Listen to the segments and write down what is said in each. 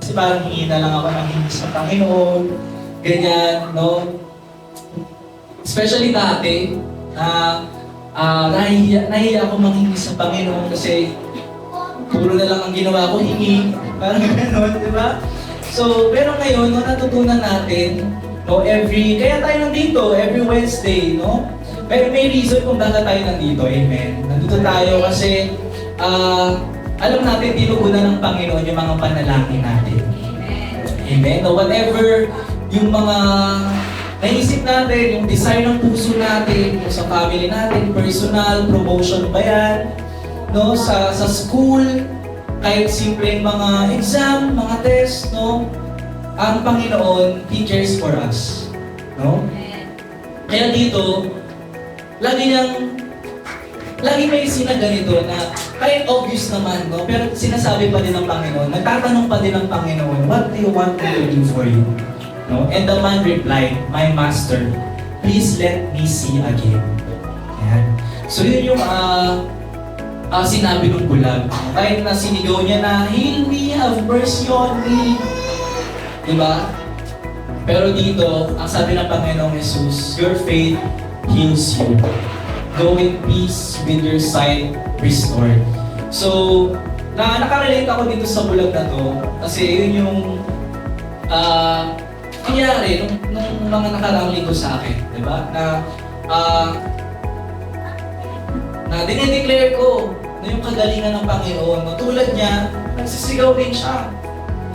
Kasi parang hingi na lang ako ng hingi sa Panginoon, ganyan, no? Especially dati, nahihiya ako manghingi sa Panginoon kasi puro na lang ang ginawa ko, hingi. Parang gano'n, di ba? So, pero ngayon, no, natutunan natin, no, kaya tayo nandito, every Wednesday, no? May reason kung bakit tayo nandito, amen. Nandito tayo kasi, alam natin, tinugunan ng Panginoon yung mga panalangin natin. Amen. No, whatever yung mga naisip natin, yung desire ng puso natin, yung sa family natin, personal, promotion ba yan, no, sa school, kahit simpleng mga exam, mga test, no, ang Panginoon, He cares for us. No? Kaya dito, lagi may sinaganito na kahit obvious naman, no? Pero sinasabi pa din ng Panginoon, nagtatanong pa din ng Panginoon, what do you want me to do for you? No? And the man replied, my master, please let me see again. Ayan. So yun yung sinabi ng bulag. Kahit na sinigaw niya na, heal me, have mercy on me. Diba? Pero dito, ang sabi ng Panginoong Jesus, your faith heals you. Go in peace with your sight restored. So, nakarelate ako dito sa bulag na to kasi yun yung nangyari nung mga nakaraang linggo sa akin. Diba? Na dinideclare ko na yung kagalingan ng Panginoon. No, tulad niya, nagsisigaw din siya.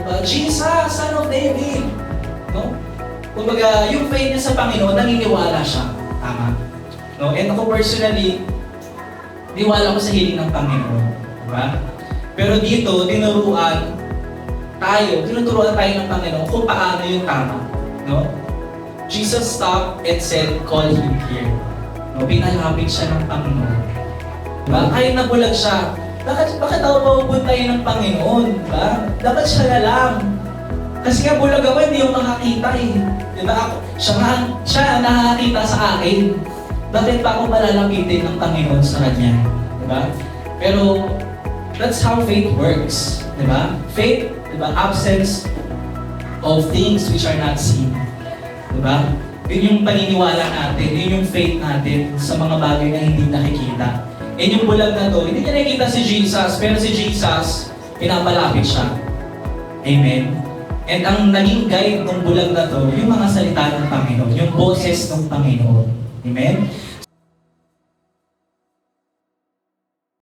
Diba? Jesus, Son of David. No? Kumbaga, yung faith niya sa Panginoon, naniniwala siya. Tama. No? And ako personally, niwala ko sa hiling ng Panginoon. Diba? Pero dito, tinuturuan tayo ng Panginoon kung paano yung tama. No? Jesus stopped and said, call him here. No? Pinalapit siya ng Panginoon. Diba? Kahit nabulag siya, bakit ako pupuntahin ng Panginoon? Diba? Dapat siya na lang. Kasi nga bulag ako, hindi yung makakita eh. Diba? Siya ang nakakita sa akin. Bakit pa ako malalapitin ng Panginoon sa Kanya? Diba? Pero, that's how faith works. Diba? Faith, diba? Absence of things which are not seen. Diba? Yun yung paniniwala natin, yun yung faith natin sa mga bagay na hindi nakikita. And yung bulag na to, hindi niya nakikita si Jesus, pero si Jesus, pinapalapit siya. Amen? And ang naging guide ng bulag na to, yung mga salita ng Panginoon, yung boses ng Panginoon. Amen?